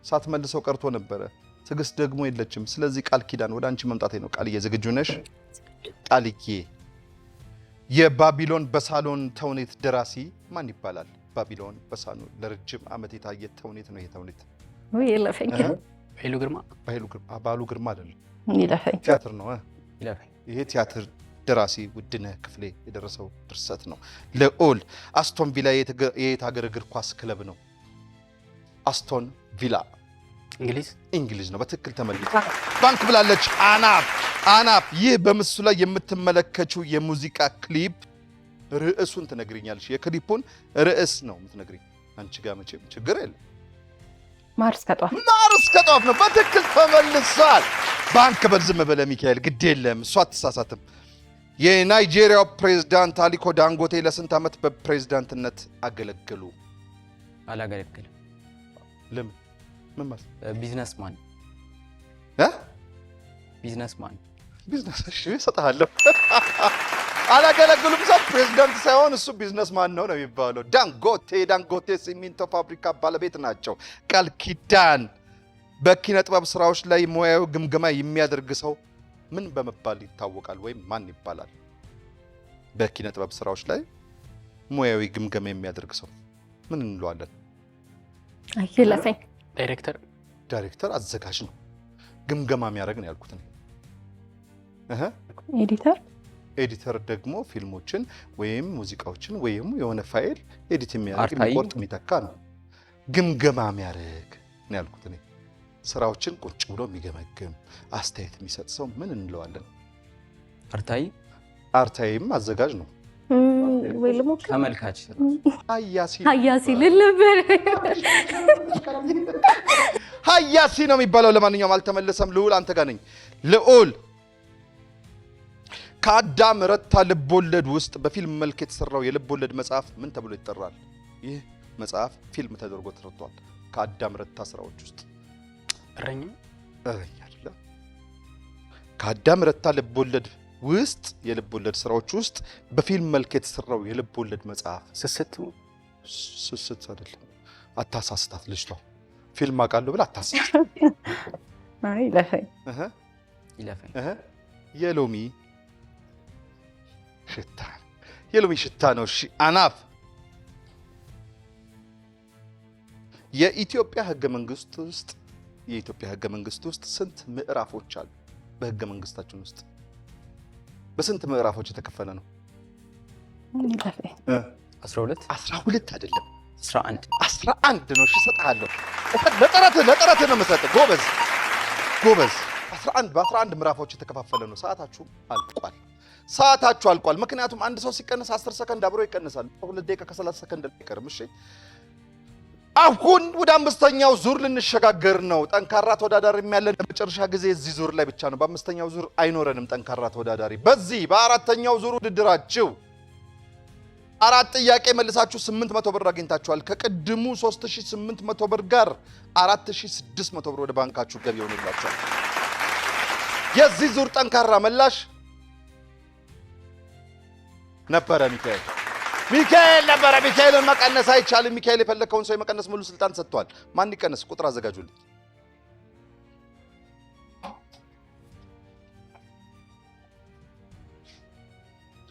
ሳትመልሰው ቀርቶ ነበረ። ትዕግስት ደግሞ የለችም። ስለዚህ ቃል ኪዳን ወደ አንቺ መምጣቴ ነው። ቃልዬ ዝግጁ ነሽ? ቃልዬ የባቢሎን በሳሎን ተውኔት ደራሲ ማን ይባላል? ባቢሎን በሳሎን ለረጅም ዓመት የታየ ተውኔት ነው። ይሄ ተውኔት ይለፈኝ። ኃይሉ ግርማ። ባሉ ግርማ አይደለም፣ ይለፈኝ። ቲያትር ነው። ይለፈኝ። ይሄ ቲያትር ደራሲ ውድነህ ክፍሌ የደረሰው ድርሰት ነው። ልዑል አስቶን ቪላ የየት ሀገር እግር ኳስ ክለብ ነው? አስቶን ቪላ እንግሊዝ ነው። በትክክል ተመልሶ ባንክ ብላለች። አናፍ ይህ በምስሉ ላይ የምትመለከችው የሙዚቃ ክሊፕ ርዕሱን ትነግሪኛለሽ። የክሊፑን ርዕስ ነው የምትነግሪኝ። አንቺ ጋር መቼም ችግር የለም። ማር እስከ ጧፍ ነው። በትክክል ተመልሷል። ባንክ በል ዝም በለ ሚካኤል፣ ግድ የለም እሷ አትሳሳትም። የናይጄሪያው ፕሬዝዳንት አሊኮ ዳንጎቴ ለስንት ዓመት በፕሬዝዳንትነት አገለገሉ? አላገለግልም። ለምን? ምን ማለት? ቢዝነስማን ቢዝነስማን ቢዝነስ እሺ እሰጥሃለሁ። አላገለግሉም ሰው ፕሬዝዳንት ሳይሆን እሱ ቢዝነስማን ነው የሚባለው። ዳንጎቴ ሲሚንቶ ፋብሪካ ባለቤት ናቸው። ቃል ኪዳን በኪነ ጥበብ ስራዎች ላይ ሙያዊ ግምገማ የሚያደርግ ሰው ምን በመባል ይታወቃል ወይም ማን ይባላል? በኪነ ጥበብ ስራዎች ላይ ሙያዊ ግምገማ የሚያደርግ ሰው ምን እንለዋለን? አይለፈኝ። ዳይሬክተር አዘጋጅ ነው። ግምገማ የሚያደርግ ነው ያልኩት ነው። ኤዲተር ደግሞ ፊልሞችን ወይም ሙዚቃዎችን ወይም የሆነ ፋይል ኤዲት የሚያደርግ የሚቆርጥ የሚተካ ነው። ግምገማ የሚያደርግ ነው ያልኩት ነው። ስራዎችን ቁጭ ብሎ የሚገመግም አስተያየት የሚሰጥ ሰው ምን እንለዋለን? አርታይም አዘጋጅ ነው። ወይ ልሞክር? ተመልካች ሀያሲ ልል ነበር። ሀያሲ ነው የሚባለው። ለማንኛውም አልተመለሰም። ልዑል አንተ ጋር ነኝ። ልዑል ከአዳም ረታ ልቦለድ ውስጥ በፊልም መልክ የተሰራው የልቦለድ መጽሐፍ ምን ተብሎ ይጠራል? ይህ መጽሐፍ ፊልም ተደርጎ ተሰርቷል። ከአዳም ረታ ስራዎች ውስጥ እረኛ አይደለም። ከአዳም ረታ ልቦለድ ውስጥ የልቦለድ ስራዎች ውስጥ በፊልም መልክ የተሰራው የልቦለድ መጽሐፍ ስስት አይደለም። አታሳስታት ልጅቷ። ፊልም አውቃለሁ ብላ አታሳስታት። አይ ለፈኝ የሎሚ ሽታ ነው። እሺ አናፍ የኢትዮጵያ ህገ መንግስት ውስጥ ስንት ምዕራፎች አሉ? በህገ መንግስታችን ውስጥ በስንት ምዕራፎች የተከፈለ ነው? 12 አይደለም 11 ነው። እሺ እሰጥሃለሁ። ለጠረትህ ነው የምሰጥህ። ጎበዝ 11 በ11 ምዕራፎች የተከፋፈለ ነው። ሰዓታችሁ አልቋል። ምክንያቱም አንድ ሰው ሲቀነስ 10 ሰከንድ አብሮ ይቀነሳል። 2 ደቂቃ ከ30 ሰከንድ አይቀርም። እሺ አሁን ወደ 5ኛው ዙር ልንሸጋገር ነው። ጠንካራ ተወዳዳሪ ያለን ለመጨረሻ ጊዜ እዚህ ዙር ላይ ብቻ ነው። በ5ኛው ዙር አይኖረንም ጠንካራ ተወዳዳሪ። በዚህ በ4ኛው ዙር ውድድራችሁ 4 ጥያቄ መልሳችሁ 800 ብር አግኝታችኋል። ከቅድሙ 3800 ብር ጋር 4600 ብር ወደ ባንካችሁ ገቢ ይሆንላችኋል። የዚህ ዙር ጠንካራ መላሽ ነበረ ሚካኤል ነበረ። ሚካኤልን መቀነስ አይቻልም። ሚካኤል የፈለከውን ሰው የመቀነስ ሙሉ ስልጣን ሰጥቷል። ማን ይቀነስ? ቁጥር አዘጋጁልኝ።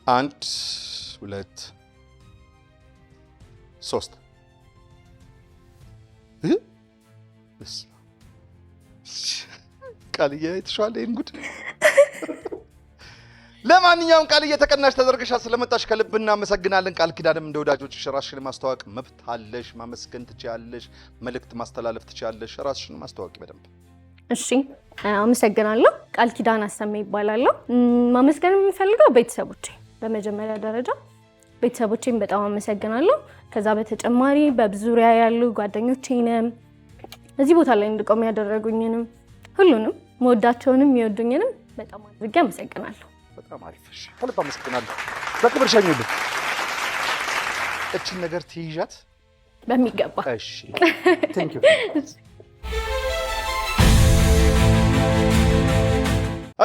1 2 3 ቃልዬ አይተሽዋል ይሄን ጉድ። ለማንኛውም ቃልዬ ተቀናሽ ተደርገሻል። ስለመጣሽ ከልብ እናመሰግናለን። ቃል ኪዳንም እንደ ወዳጆችሽ ራስሽን ማስተዋወቅ መብት አለሽ። ማመስገን ትችያለሽ። መልእክት ማስተላለፍ ትችያለሽ። ራስሽን ማስተዋወቅ በደንብ። እሺ አመሰግናለሁ። ቃል ኪዳን አሰማ ይባላለሁ። ማመስገን የምፈልገው ቤተሰቦቼ፣ በመጀመሪያ ደረጃ ቤተሰቦቼን በጣም አመሰግናለሁ። ከዛ በተጨማሪ በዙሪያ ያሉ ጓደኞቼንም እዚህ ቦታ ላይ እንድቆም ያደረጉኝንም ሁሉንም መወዳቸውንም የሚወዱኝንም በጣም አድርጌ አመሰግናለሁ። በጣም አሪፍ። እሺ ከልብ አመሰግናለሁ። በክብር ሸኙልኝ። እቺን ነገር ትይዣት በሚገባ። እሺ ቴንክ ዩ።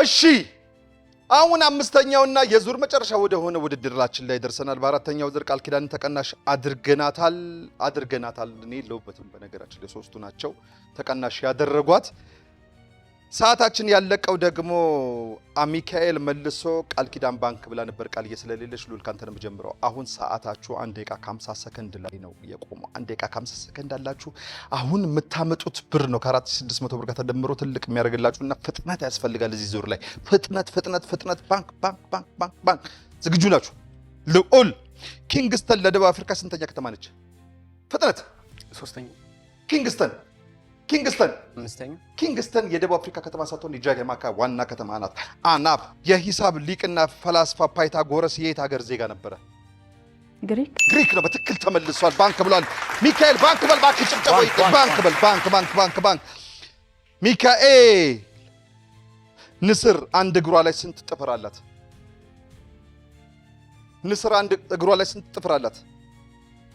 እሺ አሁን 5ኛውና የዙር መጨረሻ ወደ ሆነ ውድድራችን ላይ ደርሰናል። በ4ኛው ዙር ቃል ኪዳን ተቀናሽ አድርገናታል። እኔ የለሁበትም በነገራችን ላይ 3ቱ ናቸው ተቀናሽ ያደረጓት። ሰዓታችን ያለቀው ደግሞ ሚካኤል መልሶ ቃል ኪዳን ባንክ ብላ ነበር። ቃልዬ ስለሌለሽ ሉል ካንተ ነው የምጀምረው። አሁን ሰዓታችሁ 1 ደቂቃ ከ50 ሰከንድ ላይ ነው የቆመው። 1 ደቂቃ ከ50 ሰከንድ አላችሁ። አሁን የምታመጡት ብር ነው ከ4600 ብር ጋር ተደምሮ ትልቅ የሚያደርግላችሁና ፍጥነት ያስፈልጋል። እዚህ ዙር ላይ ፍጥነት። ባንክ ዝግጁ ናችሁ? ልዑል ኪንግስተን ለደቡብ አፍሪካ ስንተኛ ከተማ ነች? ፍጥነት። 3ኛ። ኪንግስተን 5ኛ። ኪንግስተን የደቡብ አፍሪካ ከተማ ሳትሆን የጃማይካ ዋና ከተማ ናት። አናፍ የሂሳብ ሊቅና ፈላስፋ ፓይታጎረስ የየት ሀገር ዜጋ ነበረ? ግሪክ ነው። በትክክል ተመልሷል። ባንክ ብሏል ሚካኤል። ባንክ በል እባክህ፣ ጭብጨባ ባንክ በል። ባንክ ሚካኤል ንስር አንድ እግሯ ላይ ስንት ጥፍር አላት? ንስር አንድ እግሯ ላይ ስንት ጥፍር አላት?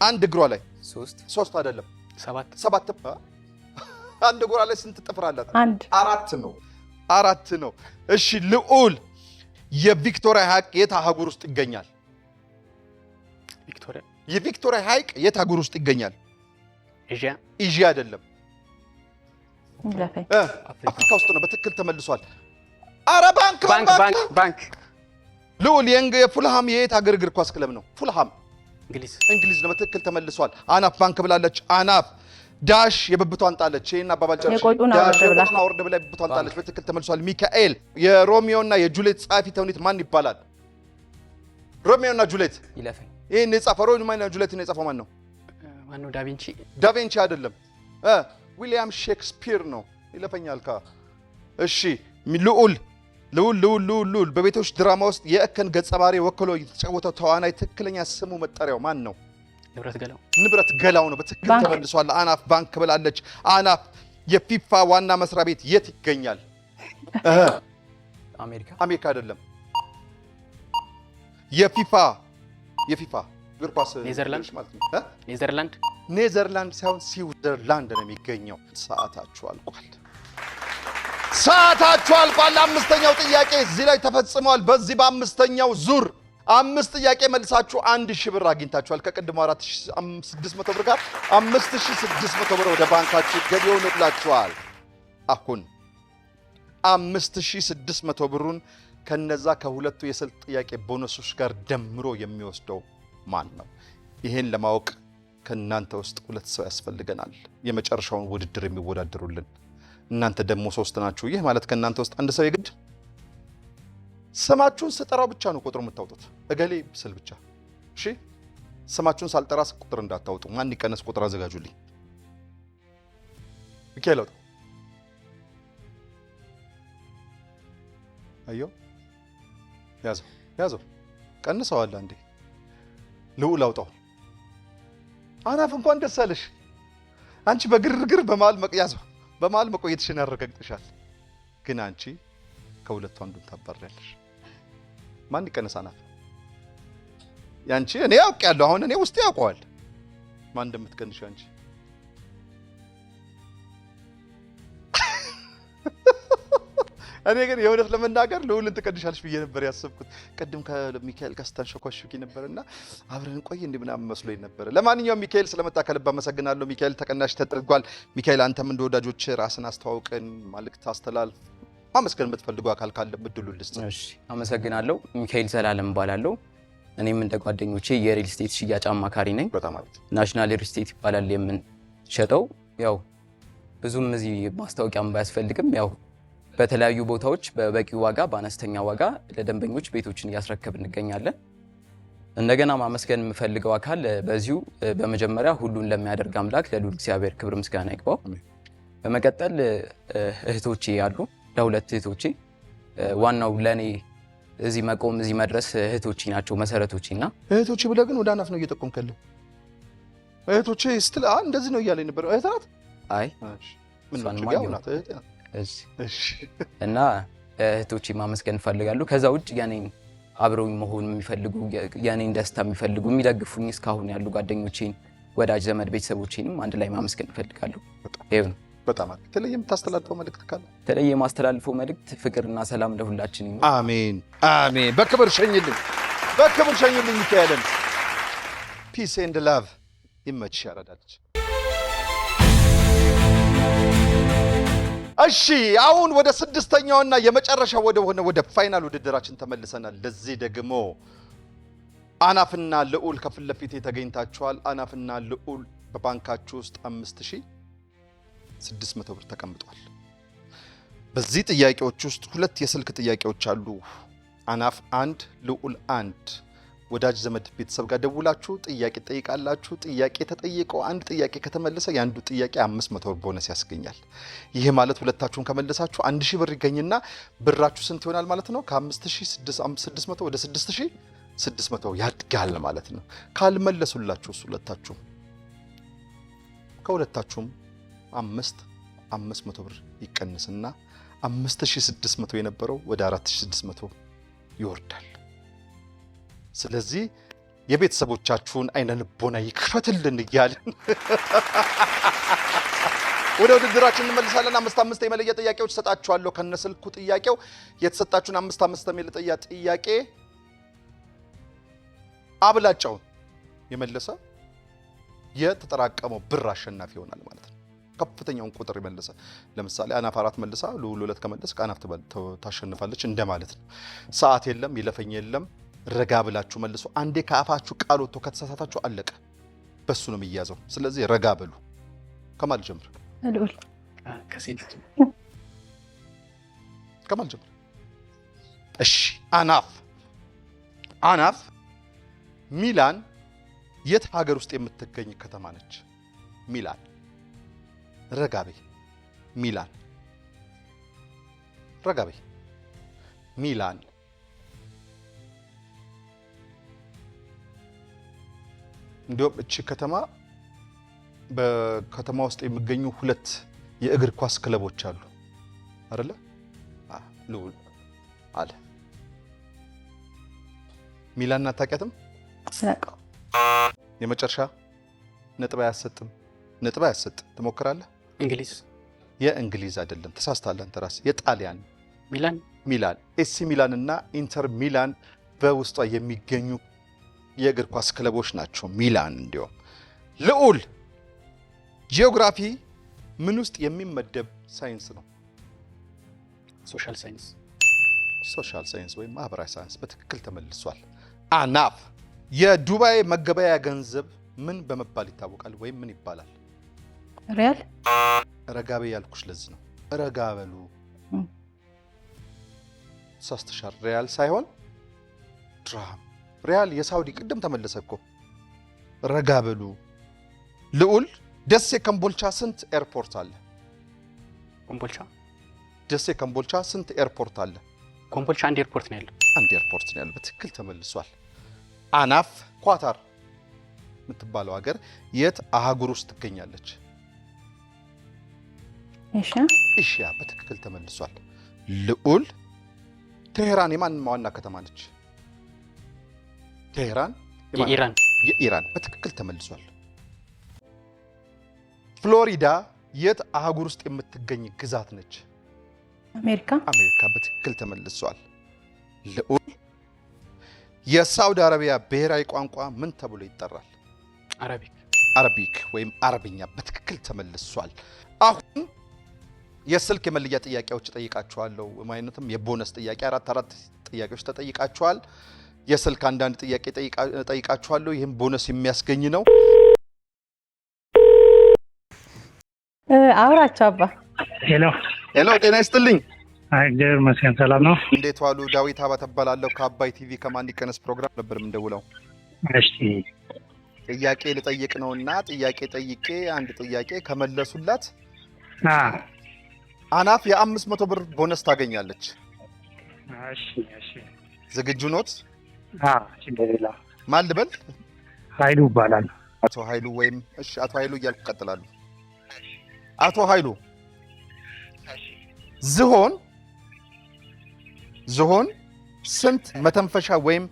አንድ እግሯ ላይ 3 አይደለም 7 አንድ እግሯ ላይ ስንት ጥፍር አላት? 4 ነው። 4 ነው። እሺ ልዑል የቪክቶሪያ ሐይቅ የት አህጉር ውስጥ ይገኛል? የቪክቶሪያ ሐይቅ የት አህጉር ውስጥ ይገኛል? ኤዥያ አይደለም። አፍሪካ ውስጥ ነው። በትክክል ተመልሷል። አረ ባንክ ልዑል የፉልሃም የየት ሀገር እግር ኳስ ክለብ ነው? ፉልሃም እንግሊዝ ነው። በትክክል ተመልሷል። አናፍ ባንክ ብላለች። አናፍ ዳሽ የብብቷን ጣለች። ይሄን አባባል ጨርሽ። የቆጡን አውርድ ብላ የብብቷን ጣለች። በትክክል ተመልሷል። ሚካኤል የሮሚዮ እና የጁሊየት ጸሐፊ ተውኔት ማን ይባላል? ሮሚዮ እና ጁሊየት ይሄን የጻፈው ሮሚዮ እና ጁሊየትን የጻፈው ማን ነው? ማን ነው? ዳቪንቺ አይደለም። ዊሊያም ሼክስፒር ነው። ይለፈኛል ካ እሺ ልዑል በቤቶች ድራማ ውስጥ የእከን ገጸ ባህሪ ወክሎ የተጫወተው ተዋናይ ትክክለኛ ስሙ መጠሪያው ማን ነው? ንብረት ገላው ነው። በትክክል ተመልሷል። አናፍ ባንክ ብላለች። አናፍ የፊፋ ዋና መስሪያ ቤት የት ይገኛል? አሜሪካ አይደለም። የፊፋ እግር ኳስ ኔዘርላንድ ሳይሆን ስዊዘርላንድ ነው የሚገኘው። ሰዓታችሁ አልቋል። አምስተኛው ጥያቄ እዚህ ላይ ተፈጽሟል። በዚህ በአምስተኛው ዙር 5 ጥያቄ መልሳችሁ 1000 ብር አግኝታችኋል። ከቀድሞ 4600 ብር ጋር 5600 ብር ወደ ባንካችሁ ገቢ ሆኖላችኋል። አሁን 5600 ብሩን ከነዛ ከሁለቱ የስልት ጥያቄ ቦነሶች ጋር ደምሮ የሚወስደው ማን ነው? ይሄን ለማወቅ ከናንተ ውስጥ 2 ሰው ያስፈልገናል፣ የመጨረሻውን ውድድር የሚወዳደሩልን። እናንተ ደግሞ 3 ናችሁ። ይህ ማለት ከናንተ ውስጥ አንድ ሰው የግድ ስማችሁን ስጠራው ብቻ ነው ቁጥር የምታወጡት። እገሌ ስል ብቻ እሺ። ስማችሁን ሳልጠራ ቁጥር እንዳታወጡ። ማን ይቀነስ ቁጥር አዘጋጁልኝ። ሚካኤል አውጣ። አዮ ያዘው ቀንሰዋል። አንዴ ልዑል አውጣው። አናፍ እንኳን ደስ አለሽ። አንቺ በግርግር በመሃል መቆየትሽን ያረጋግጥሻል። ግን አንቺ ከሁለቱ አንዱን ታባሪያለሽ። ማን ይቀነስ? አናፍ ያንቺ እኔ ያውቃለሁ። አሁን እኔ ውስጥ ያውቀዋል ማን እንደምትቀንሽ አንቺ። እኔ ግን የእውነት ለመናገር ልዑልን ትቀንሻለሽ ብዬ ነበር ያሰብኩት። ቅድም ከሚካኤል ጋር ስታንሸኳሽኪ ነበርና አብረን ቆይ እንዴ ምናምን መስሎኝ ነበር። ለማንኛውም ሚካኤል ስለመጣ ከልብ አመሰግናለሁ። ሚካኤል ተቀናሽ ተደርጓል። ሚካኤል አንተም እንደ ወዳጆች ራስን አስተዋውቀን መልእክት አስተላልፍ። ማመስገን የምትፈልገው አካል ካለ እድሉን ልስጥ። እሺ፣ አመሰግናለሁ። ሚካኤል ዘላለም እባላለሁ። እኔም እንደ ጓደኞቼ የሪል ስቴት ሽያጭ አማካሪ ነኝ። በጣም አሪፍ። ናሽናል ሪል ስቴት ይባላል የምንሸጠው። ያው ብዙም እዚህ ማስታወቂያም ባያስፈልግም ያው በተለያዩ ቦታዎች በበቂ ዋጋ በአነስተኛ ዋጋ ለደንበኞች ቤቶችን እያስረከብ እንገኛለን። እንደገና ማመስገን የምፈልገው አካል በዚሁ በመጀመሪያ ሁሉን ለሚያደርግ አምላክ ለልዑል እግዚአብሔር ክብር ምስጋና ይግባው። በመቀጠል እህቶቼ ያሉ ለሁለት እህቶቼ ዋናው ለኔ እዚህ መቆም እዚህ መድረስ እህቶቼ ናቸው መሰረቶቼና እህቶቼ ብለህ ግን ወደ አናፍ ነው እየጠቆምከልህ። እህቶቼ ስትል እንደዚህ ነው እያለኝ ነበር። እህት ናት? አይ ምን ነው እሺ። እና እህቶቼ ማመስገን እፈልጋለሁ። ከዛ ውጭ ያኔን አብረውኝ መሆን የሚፈልጉ ያኔን ደስታ የሚፈልጉ የሚደግፉኝ እስካሁን ያሉ ጓደኞቼን፣ ወዳጅ ዘመድ፣ ቤተሰቦቼንም አንድ ላይ ማመስገን እፈልጋለሁ። ይሄው በጣም አሪፍ። ተለየ የምታስተላልፈው መልእክት ካለ? ተለየ የማስተላልፈው መልእክት ፍቅርና ሰላም ለሁላችን ይሁን። አሜን አሜን። በክብር ሸኝልኝ ሚካኤልን። ፒስ ኤንድ ላቭ። ይመችሽ ያረዳልች። እሺ አሁን ወደ 6ኛውና የመጨረሻው ወደ ፋይናል ውድድራችን ተመልሰናል። ለዚህ ደግሞ አናፍና ልዑል ከፊት ለፊት ተገኝታችኋል። አናፍና ልዑል በባንካችሁ ውስጥ 5600 ብር ተቀምጧል። በዚህ ጥያቄዎች ውስጥ 2 የስልክ ጥያቄዎች አሉ። አናፍ 1 ልዑል 1 ወዳጅ ዘመድ ቤተሰብ ጋር ደውላችሁ ጥያቄ ጠይቃላችሁ። ጥያቄ ተጠይቀው አንድ ጥያቄ ከተመለሰ የአንዱ ጥያቄ 500 ብር ቦነስ ያስገኛል። ይሄ ማለት ሁለታችሁን ከመለሳችሁ 1000 ብር ይገኝና ብራችሁ ስንት ይሆናል ማለት ነው? ከ5600 ወደ 6600 ያድጋል ማለት ነው። ካልመለሱላችሁ ከሁለታችሁም 500 ብር ይቀንስና 5600 የነበረው ወደ 4600 ይወርዳል። ስለዚህ የቤተሰቦቻችሁን አይነ ልቦና ይክፈትልን እያልን ወደ ውድድራችን እንመልሳለን። 5 የመለያ ጥያቄዎች ሰጣችኋለሁ ከነስልኩ ጥያቄው የተሰጣችሁን 5 የመለያ ጥያቄ አብላጫውን የመለሰ የተጠራቀመው ብር አሸናፊ ይሆናል ማለት ነው። ከፍተኛውን ቁጥር የመለሰ ለምሳሌ አናፍ 4 መልሳ ልዑል 2 ከመለስ አናፍ ታሸንፋለች እንደማለት ነው። ሰዓት የለም ይለፈኝ የለም። ረጋ ብላችሁ መልሱ። አንዴ ከአፋችሁ ቃል ወጥቶ ከተሳሳታችሁ አለቀ። በሱ ነው የሚያዘው። ስለዚህ ረጋ በሉ። ከማል ጀምር። ልዑል ከማል ጀምር። እሺ አናፍ ሚላን የት ሀገር ውስጥ የምትገኝ ከተማ ነች? ሚላን። ረጋቤ ሚላን። ረጋቤ ሚላን። እንዲሁም እቺ ከተማ በከተማ ውስጥ የሚገኙ 2 የእግር ኳስ ክለቦች አሉ አይደለ? ልዑል አለ። ሚላን አታውቂያትም? ሰቀው የመጨረሻ ነጥብ አያሰጥም። ነጥብ አያሰጥም። ትሞክራለህ? እንግሊዝ። የእንግሊዝ አይደለም፣ ተሳስተሃል አንተ ራስህ። የጣሊያን ሚላን። ኤሲ ሚላን እና ኢንተር ሚላን በውስጧ የሚገኙ የእግር ኳስ ክለቦች ናቸው። ሚላን። እንዲሁም ልዑል ጂኦግራፊ ምን ውስጥ የሚመደብ ሳይንስ ነው? ሶሻል ሳይንስ። ሶሻል ሳይንስ ወይም ማህበራዊ ሳይንስ በትክክል ተመልሷል። አናፍ የዱባይ መገበያያ ገንዘብ ምን በመባል ይታወቃል ወይም ምን ይባላል? ሪያል። ረጋቤ ያልኩሽ ለዚህ ነው። ረጋ በሉ። ሳስተሻር ሪያል ሳይሆን ድርሃም። ሪያል የሳውዲ ቅድም ተመለሰ እኮ። ረጋ በሉ። ልዑል ደሴ ከምቦልቻ ስንት ኤርፖርት አለ? ኮምቦልቻ። ደሴ ከምቦልቻ ስንት ኤርፖርት አለ? ኮምቦልቻ አንድ ኤርፖርት ነው ያለው። አንድ ኤርፖርት ነው ያለው። በትክክል ተመልሷል። አናፍ ኳታር የምትባለው ሀገር የት አህጉር ውስጥ ትገኛለች? ኤሽያ። በትክክል ተመልሷል። ልዑል ቴሄራን የማን ዋና ከተማ ነች? ቴሄራን የኢራን። በትክክል ተመልሷል። ፍሎሪዳ የት አህጉር ውስጥ የምትገኝ ግዛት ነች? አሜሪካ። በትክክል ተመልሷል። ልዑል የሳውዲ አረቢያ ብሔራዊ ቋንቋ ምን ተብሎ ይጠራል? አረቢክ ወይም አረብኛ። በትክክል ተመልሷል። አሁን የስልክ የመለያ ጥያቄዎች ጠይቃችኋለሁ። ማይነትም የቦነስ ጥያቄ 4 ጥያቄዎች ተጠይቃችኋል። የስልክ አንዳንድ ጥያቄ ጠይቃችኋለሁ። ይህም ቦነስ የሚያስገኝ ነው። አውራቸው አባ። ሄሎ፣ ጤና ይስጥልኝ። እግዚአብሔር ይመስገን ሰላም ነው። እንዴት ዋሉ? ዳዊት አባተ እባላለሁ ከአባይ ቲቪ ከማን ይቀነስ ፕሮግራም ነበር የምንደውለው። እሺ፣ ጥያቄ ልጠይቅ ነውና ጥያቄ ጠይቄ አንድ ጥያቄ ከመለሱላት አናፍ የ500 ብር ቦነስ ታገኛለች። እሺ። ዝግጁ ኖት? ችግር ማን ልበል? ኃይሉ ይባላል። አቶ ኃይሉ ወይም እሺ፣ አቶ ኃይሉ እያልኩ እቀጥላለሁ። አቶ ኃይሉ ዝሆን ስንት መተንፈሻ ወይም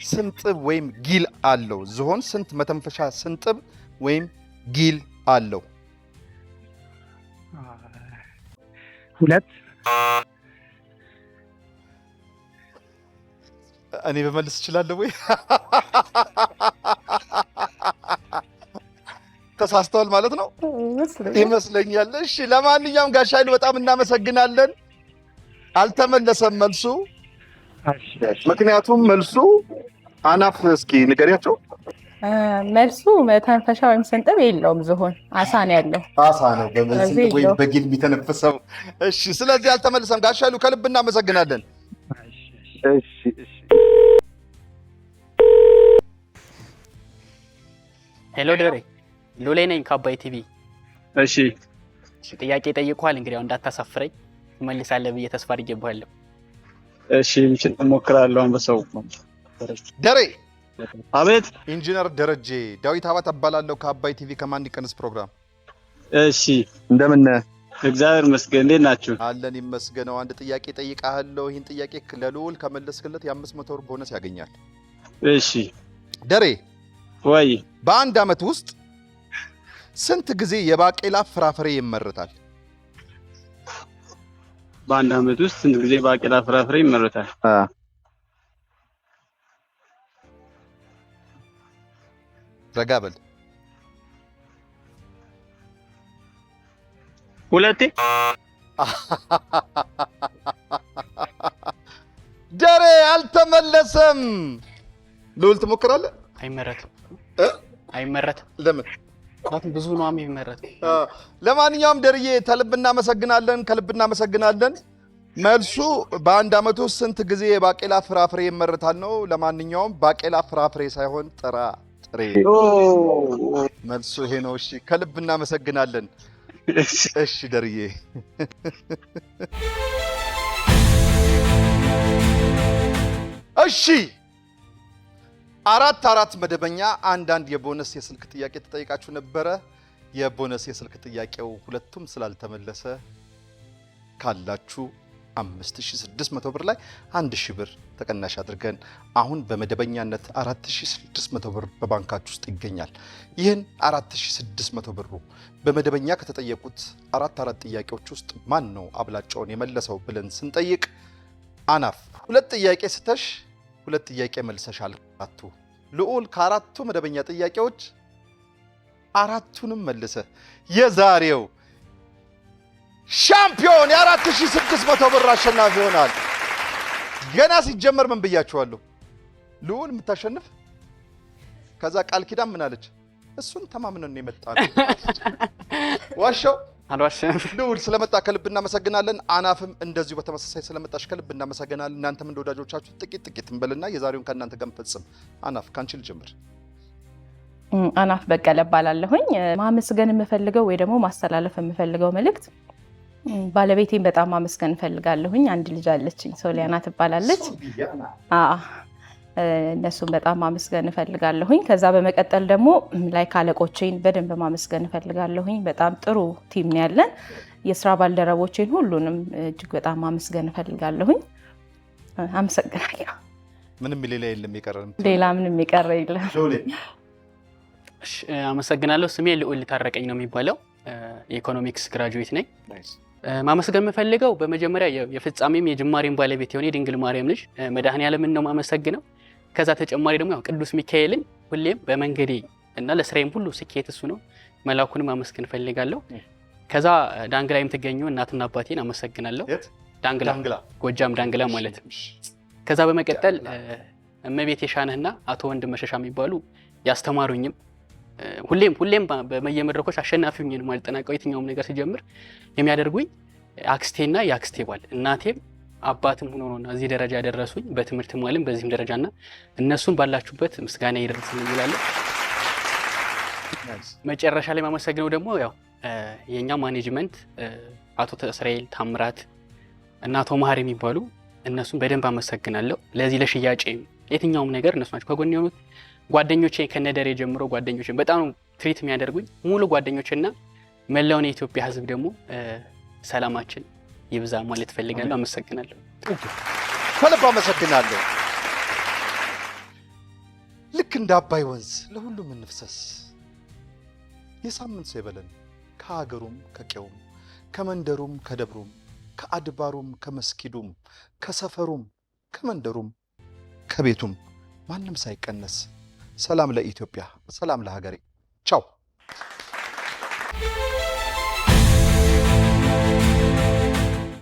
ስንጥብ ወይም ጊል አለው? ዝሆን ስንት መተንፈሻ ስንጥብ ወይም ጊል አለው? 2። እኔ በመልስ እችላለሁ ወይ? ተሳስተዋል ማለት ነው ይመስለኛል። እሺ፣ ለማንኛውም ጋሽ ኃይሉ በጣም እናመሰግናለን። አልተመለሰም መልሱ። ምክንያቱም መልሱ አናፍ እስኪ ንገሪያቸው። መልሱ መተንፈሻ ወይም ስንጥብ የለውም። ዝሆን አሳ ነው ያለው። አሳ ነው በስንጥብ ወይም በጊል የሚተነፍሰው። እሺ፣ ስለዚህ አልተመለሰም። ጋሽ ኃይሉ ከልብ እናመሰግናለን። እሺ። ሄሎ ደሬ፣ ሉሌ ነኝ ከአባይ ቲቪ። እሺ፣ ጥያቄ ጠይቀዋል። እንግዲህ እንዳታሳፍረኝ መልሳለህ ብዬ ተስፋ አድርጌብሃለሁ። እሺ፣ ምንጭ እሞክራለሁ። አንበሳው ደሬ። አቤት። ኢንጂነር ደረጀ ዳዊት አባተ እባላለሁ ከአባይ ቲቪ ከማን ይቀነስ ፕሮግራም። እሺ፣ እንደምን ነህ? እግዚአብሔር ይመስገን። እንዴት ናችሁ? አለን ይመስገነው። አንድ ጥያቄ ጠይቃለሁ። ይህን ጥያቄ ለልዑል ከመለስክለት የ500 ብር ቦነስ ያገኛል። እሺ። ደሬ ወይ በአንድ ዓመት ውስጥ ስንት ጊዜ የባቄላ ፍራፍሬ ይመረታል? በአንድ ዓመት ውስጥ ስንት ጊዜ ባቄላ ፍራፍሬ ይመረታል? ረጋ በል። ሁለቴ። ደሬ አልተመለሰም። ልውል ትሞክራለህ? አይመረትም አይመረትም። ለምን? ምክንያቱም ብዙ ነው የሚመረተው። ለማንኛውም ደርዬ ከልብ እናመሰግናለን፣ ከልብ እናመሰግናለን። መልሱ በአንድ ዓመት ውስጥ ስንት ጊዜ የባቄላ ፍራፍሬ ይመረታል ነው። ለማንኛውም ባቄላ ፍራፍሬ ሳይሆን ጥራጥሬ። መልሱ ይሄ ነው። እሺ ከልብ እናመሰግናለን። እሺ ደርዬ እሺ 4 መደበኛ አንዳንድ የቦነስ የስልክ ጥያቄ ተጠይቃችሁ ነበረ። የቦነስ የስልክ ጥያቄው ሁለቱም ስላልተመለሰ ካላችሁ 5600 ብር ላይ 1000 ብር ተቀናሽ አድርገን አሁን በመደበኛነት 4600 ብር በባንካችሁ ውስጥ ይገኛል። ይህን 4600 ብሩ በመደበኛ ከተጠየቁት 4 ጥያቄዎች ውስጥ ማን ነው አብላጫውን የመለሰው ብለን ስንጠይቅ አናፍ 2 ጥያቄ ስተሽ 2 ጥያቄ መልሰሻል። ልዑል ከ4ቱ መደበኛ ጥያቄዎች 4ቱንም መልሰ የዛሬው ሻምፒዮን የ4600 ብር አሸናፊ ይሆናል። ገና ሲጀመር ምን ብያችኋለሁ? ልዑል የምታሸንፍ ከዛ ቃል ኪዳን ምን አለች? እሱን ተማምነን ነው የመጣነው። ዋሻው አልዋሽም። ልዑል ስለመጣ ከልብ እናመሰግናለን። አናፍም እንደዚሁ በተመሳሳይ ስለመጣሽ ከልብ እናመሰግናለን። እናንተም እንደ ወዳጆቻችሁ ጥቂት እንበልና የዛሬውን ከእናንተ ጋር እንፈጽም። አናፍ ካንቺ ልጀምር። አናፍ በቀለ እባላለሁኝ። ማመስገን የምፈልገው ወይ ደግሞ ማስተላለፍ የምፈልገው መልእክት ባለቤቴን በጣም ማመስገን እፈልጋለሁኝ። አንድ ልጅ አለችኝ፣ ሶሊያና ትባላለች። እነሱን በጣም ማመስገን እፈልጋለሁኝ። ከዛ በመቀጠል ደግሞ ላይ አለቆቼን በደንብ ማመስገን እፈልጋለሁኝ። በጣም ጥሩ ቲም ነው ያለን። የስራ ባልደረቦቼን ሁሉንም እጅግ በጣም ማመስገን እፈልጋለሁኝ። አመሰግናለሁ። ምንም ሌላ የለም የቀረም ሌላ ምንም የቀረ የለም። አመሰግናለሁ። ስሜ ልዑል ታረቀኝ ነው የሚባለው። የኢኮኖሚክስ ግራጁዌት ነኝ። ማመስገን የምፈልገው በመጀመሪያ የፍጻሜም የጅማሬም ባለቤት የሆነ የድንግል ማርያም ልጅ መድኃኔዓለምን ነው ማመሰግነው። ከዛ ተጨማሪ ደግሞ ያው ቅዱስ ሚካኤልን ሁሌም በመንገዴ እና ለስራዬም ሁሉ ስኬት እሱ ነው። መላኩንም ማመስገን እፈልጋለሁ። ከዛ ዳንግላ የምትገኙ እናትና አባቴን አመሰግናለሁ። ዳንግላ ጎጃም ዳንግላ ማለት ነው። ከዛ በመቀጠል እመቤት የሻነህና አቶ ወንድም መሸሻ የሚባሉ ያስተማሩኝም ሁሌም በመየመድረኮች አሸናፊ ሆኜ ነው ማልጠናቀው የትኛውም ነገር ሲጀምር የሚያደርጉኝ አክስቴና የአክስቴ ባል እናቴም አባትም ሆኖ ነውና እዚህ ደረጃ ያደረሱኝ በትምህርት ማለም በዚህም ደረጃና እነሱን ባላችሁበት ምስጋና ይደርስልኝ ይላለሁ። መጨረሻ ላይ ማመሰግነው ደግሞ ያው የኛ ማኔጅመንት አቶ እስራኤል ታምራት እና አቶ መሀር የሚባሉ እነሱን በደንብ አመሰግናለሁ። ለዚህ ለሽያጭ የትኛውም ነገር እነሱ ናቸው ከጎን የሆኑት። ጓደኞቼ ከነደሬ ጀምሮ ጓደኞቼ በጣም ትሪት የሚያደርጉኝ ሙሉ ጓደኞቼና መላውን የኢትዮጵያ ሕዝብ ደግሞ ሰላማችን ይብዛ ማለት ፈልጋለሁ። አመሰግናለሁ። ከልብ አመሰግናለሁ። ልክ እንደ አባይ ወንዝ ለሁሉም እንፍሰስ። የሳምንት ሰው ይበለን። ከሀገሩም ከቄውም ከመንደሩም ከደብሩም ከአድባሩም ከመስጊዱም ከሰፈሩም ከመንደሩም ከቤቱም ማንም ሳይቀነስ ሰላም ለኢትዮጵያ፣ ሰላም ለሀገሬ። ቻው